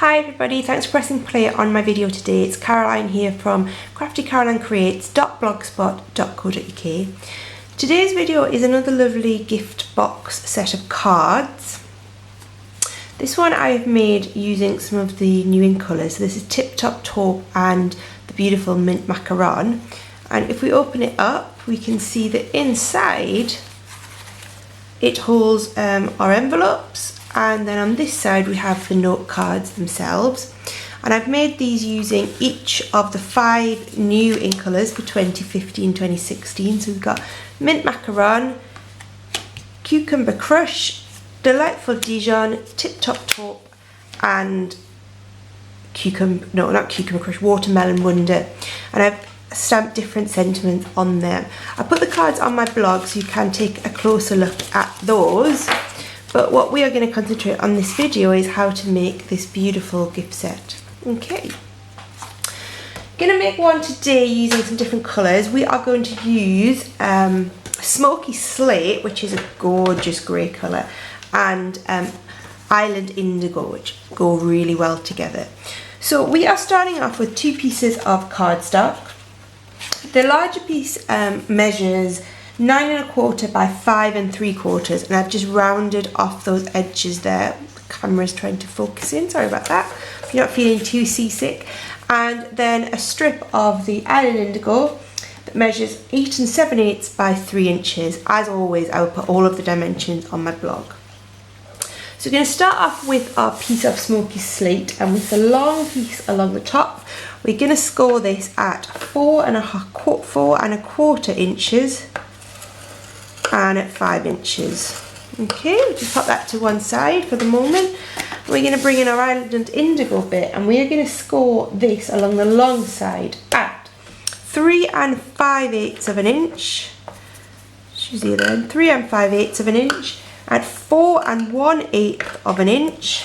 Hi everybody, thanks for pressing play on my video today. It's Caroline here from craftycarolinecreates.blogspot.co.uk. Today's video is another lovely gift box set of cards. This one I've made using some of the new in colours. So this is Tip Top Taupe and the beautiful Mint Macaron. And if we open it up, we can see that inside it holds our envelopes. And then on this side we have the note cards themselves, and I've made these using each of the 5 new in colours for 2015-2016. So we've got Mint Macaron, Cucumber Crush, Delightful Dijon, Tip Top Taupe, and Watermelon Wonder. And I've stamped different sentiments on them. I put the cards on my blog so you can take a closer look at those. But what we are going to concentrate on this video is how to make this beautiful gift set. Okay. Going to make one today using some different colours. We are going to use Smoky Slate, which is a gorgeous grey colour, and Island Indigo, which go really well together. So we are starting off with 2 pieces of cardstock. The larger piece measures 9 1/4 by 5 3/4, and I've just rounded off those edges there. The camera's trying to focus in, sorry about that. If you're not feeling too seasick. And then a strip of the Island Indigo that measures 8 7/8 by 3 inches. As always, I will put all of the dimensions on my blog. So we're going to start off with our piece of Smoky Slate, and with the long piece along the top, we're going to score this at 4 1/4 inches. And at 5 inches. Okay, we'll just pop that to one side for the moment. We're going to bring in our Island Indigo bit, and we are going to score this along the long side at 3 5/8 of an inch. Choose the other end. 3 5/8 of an inch, at 4 1/8 of an inch,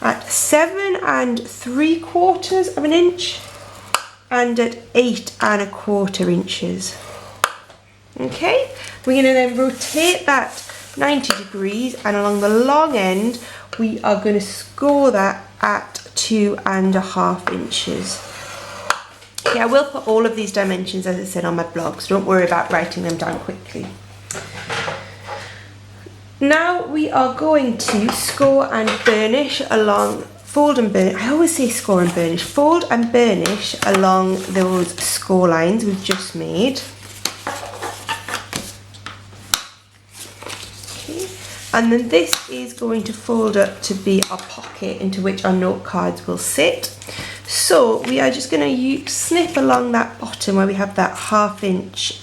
at 7 3/4 of an inch, and at 8 1/4 inches. Okay, we're going to then rotate that 90 degrees, and along the long end we are going to score that at 2 1/2 inches. Okay, I will put all of these dimensions, as I said, on my blog, so don't worry about writing them down quickly. Now we are going to score and burnish along, fold and burnish, I always say score and burnish, fold and burnish along those score lines we've just made. And then this is going to fold up to be our pocket into which our note cards will sit. So we are just going to snip along that bottom where we have that 1/2 inch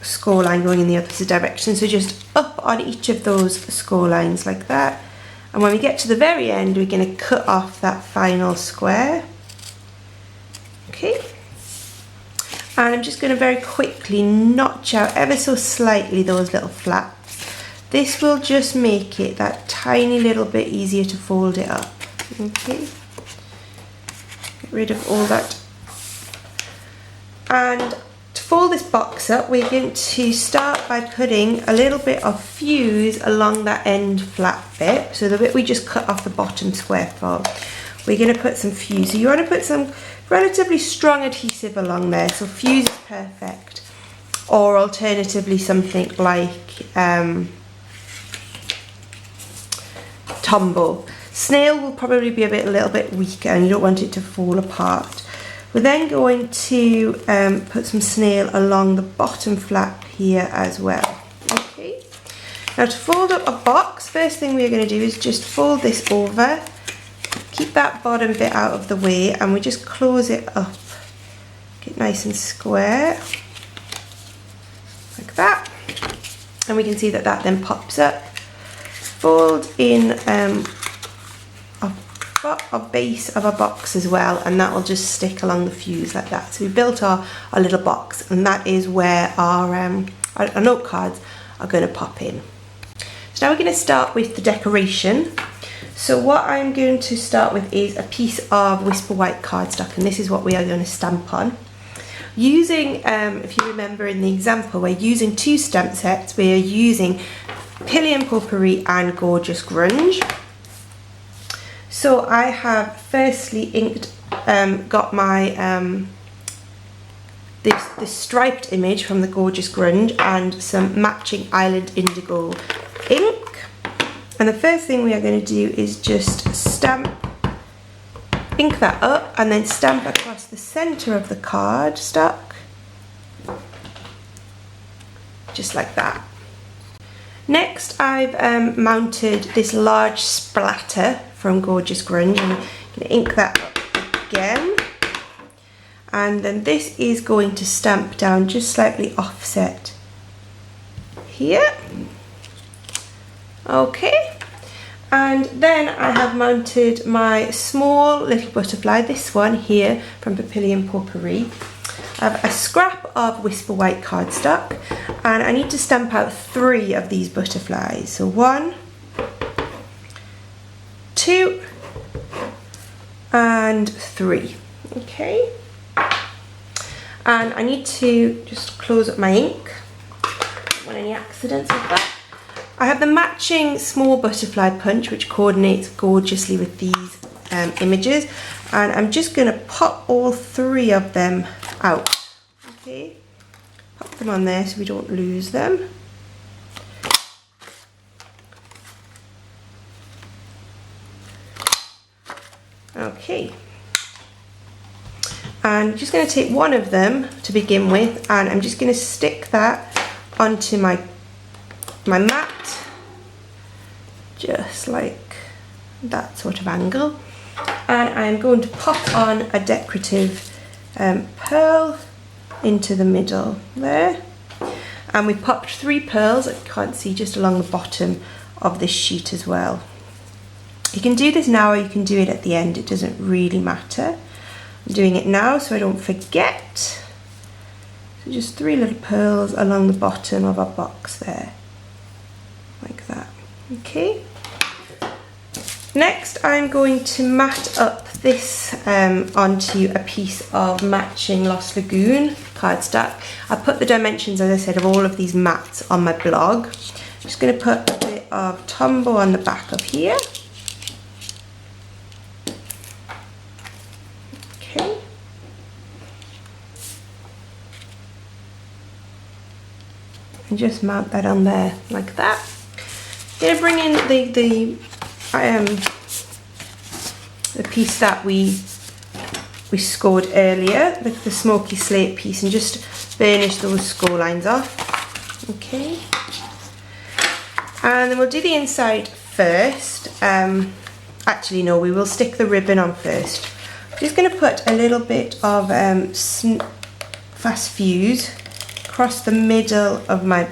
score line going in the opposite direction. So just up on each of those score lines like that. And when we get to the very end, we're going to cut off that final square. Okay. And I'm just going to very quickly notch out ever so slightly those little flaps. This will just make it that tiny little bit easier to fold it up. Okay. Get rid of all that. And to fold this box up, we're going to start by putting a little bit of fuse along that end flap bit. So the bit we just cut off the bottom square for. We're going to put some fuse. So you want to put some relatively strong adhesive along there, so fuse is perfect, or alternatively something like Tombow. Snail will probably be a little bit weaker, and you don't want it to fall apart. We're then going to put some snail along the bottom flap here as well. Okay. Now to fold up a box, first thing we're going to do is just fold this over. Keep that bottom bit out of the way, and we just close it up. Get nice and square, like that. And we can see that that then pops up. Fold in a base of a box as well, and that will just stick along the fuse like that. So we built our little box, and that is where our note cards are going to pop in. So now we're going to start with the decoration. So what I'm going to start with is a piece of Whisper White cardstock, and this is what we are going to stamp on. Using, if you remember in the example, we're using 2 stamp sets. We are using Papillon, Potpourri and Gorgeous Grunge. So I have firstly inked, got my this striped image from the Gorgeous Grunge and some matching Island Indigo ink. And the first thing we are going to do is just ink that up and then stamp across the centre of the card stock, just like that. Next, I've mounted this large splatter from Gorgeous Grunge, and I'm going to ink that up again. And then this is going to stamp down just slightly offset here. Okay. And then I have mounted my small little butterfly, this one here from Papillon Potpourri. I have a scrap of Whisper White cardstock, and I need to stamp out 3 of these butterflies. So 1, 2, and 3. Okay. And I need to just close up my ink. Don't want any accidents with that. I have the matching small butterfly punch, which coordinates gorgeously with these images, and I'm just going to pop all 3 of them out. Okay, pop them on there so we don't lose them. Okay, and I'm just going to take one of them to begin with, and I'm just going to stick that onto my mat, just like that sort of angle, and I'm going to pop on a decorative pearl into the middle there, and we popped 3 pearls, I can't see, just along the bottom of this sheet as well. You can do this now or you can do it at the end, it doesn't really matter. I'm doing it now so I don't forget. So just 3 little pearls along the bottom of our box there, like that. Okay. Next, I'm going to mat up this onto a piece of matching Lost Lagoon cardstock. I put the dimensions, as I said, of all of these mats on my blog. I'm just going to put a bit of Tombow on the back of here. Okay. And just mount that on there like that. I'm going to bring in the piece that we scored earlier, the smoky slate piece, and just burnish those score lines off. Okay. And then we'll do the inside first. Actually no, we will stick the ribbon on first. I'm just going to put a little bit of fast fuse across the middle of my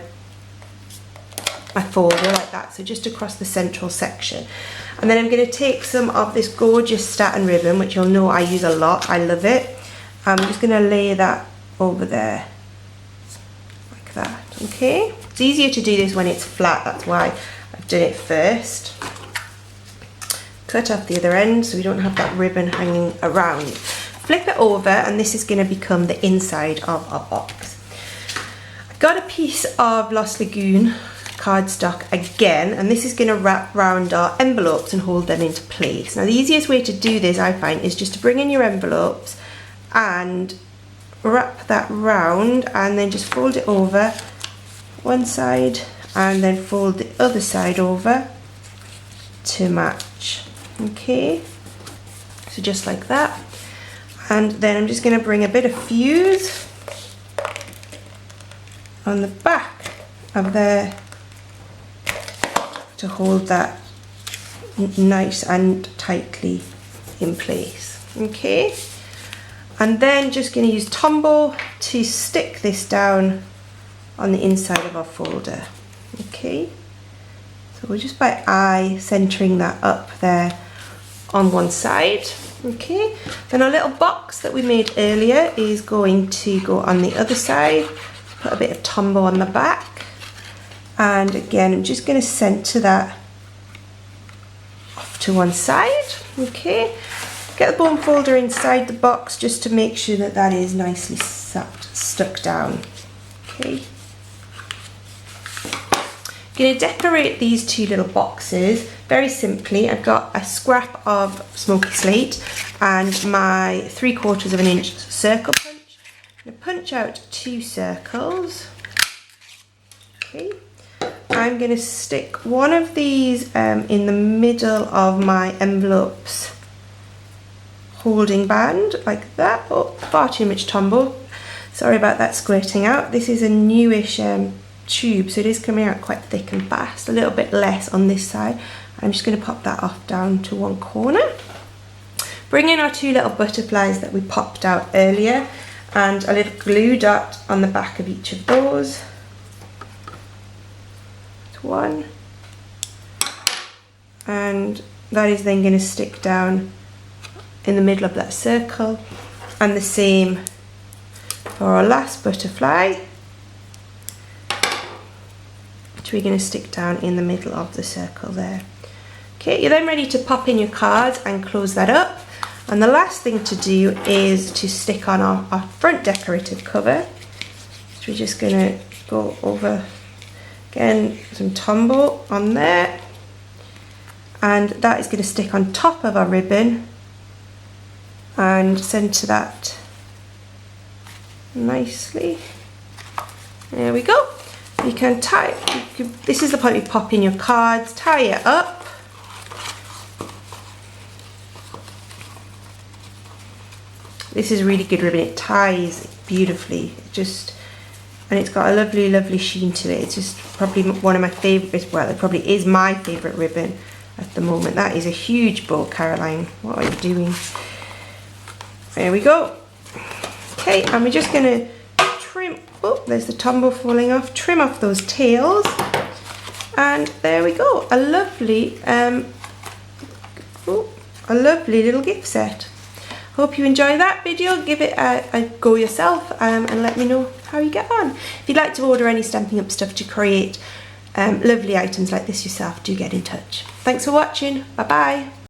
folder like that, so just across the central section. And then I'm going to take some of this gorgeous satin ribbon, which you'll know I use a lot, I love it. I'm just going to lay that over there like that. Okay, it's easier to do this when it's flat, that's why I've done it first. Cut off the other end so we don't have that ribbon hanging around. Flip it over and this is going to become the inside of our box. I got a piece of Lost Lagoon cardstock again, and this is going to wrap round our envelopes and hold them into place. Now the easiest way to do this, I find, is just to bring in your envelopes and wrap that round and then just fold it over one side and then fold the other side over to match. Okay, so just like that. And then I'm just going to bring a bit of fuse on the back of there to hold that nice and tightly in place. Okay, and then just going to use Tombow to stick this down on the inside of our folder. Okay, so we're just by eye centering that up there on one side. Okay, then our little box that we made earlier is going to go on the other side. Put a bit of Tombow on the back. And again, I'm just going to centre that off to one side. Okay, get the bone folder inside the box just to make sure that that is nicely stuck down. Okay, I'm going to decorate these two little boxes very simply. I've got a scrap of smoky slate and my 3/4 of an inch circle punch. I'm going to punch out 2 circles. Okay. I'm going to stick one of these in the middle of my envelope's holding band, like that. Oh, far too much Tombow. Sorry about that squirting out. This is a newish tube, so it is coming out quite thick and fast. A little bit less on this side. I'm just going to pop that off down to one corner. Bring in our 2 little butterflies that we popped out earlier and a little glue dot on the back of each of those. One, and that is then going to stick down in the middle of that circle, and the same for our last butterfly, which we're going to stick down in the middle of the circle there. Okay, you're then ready to pop in your cards and close that up, and the last thing to do is to stick on our front decorative cover. So we're just going to go over again, some Tombow on there, and that is going to stick on top of our ribbon and centre that nicely. There we go. You can tie, this is the point you pop in your cards, tie it up. This is really good ribbon, it ties beautifully. And it's got a lovely, lovely sheen to it. It's just probably one of my favourites. Well, it probably is my favourite ribbon at the moment. That is a huge bow, Caroline. What are you doing? There we go. Okay, and we're just going to trim. Oh, there's the Tombow falling off. Trim off those tails. And there we go. A lovely little gift set. Hope you enjoy that video. Give it a go yourself and let me know how you get on. If you'd like to order any Stampin' Up stuff to create lovely items like this yourself, do get in touch. Thanks for watching. Bye bye.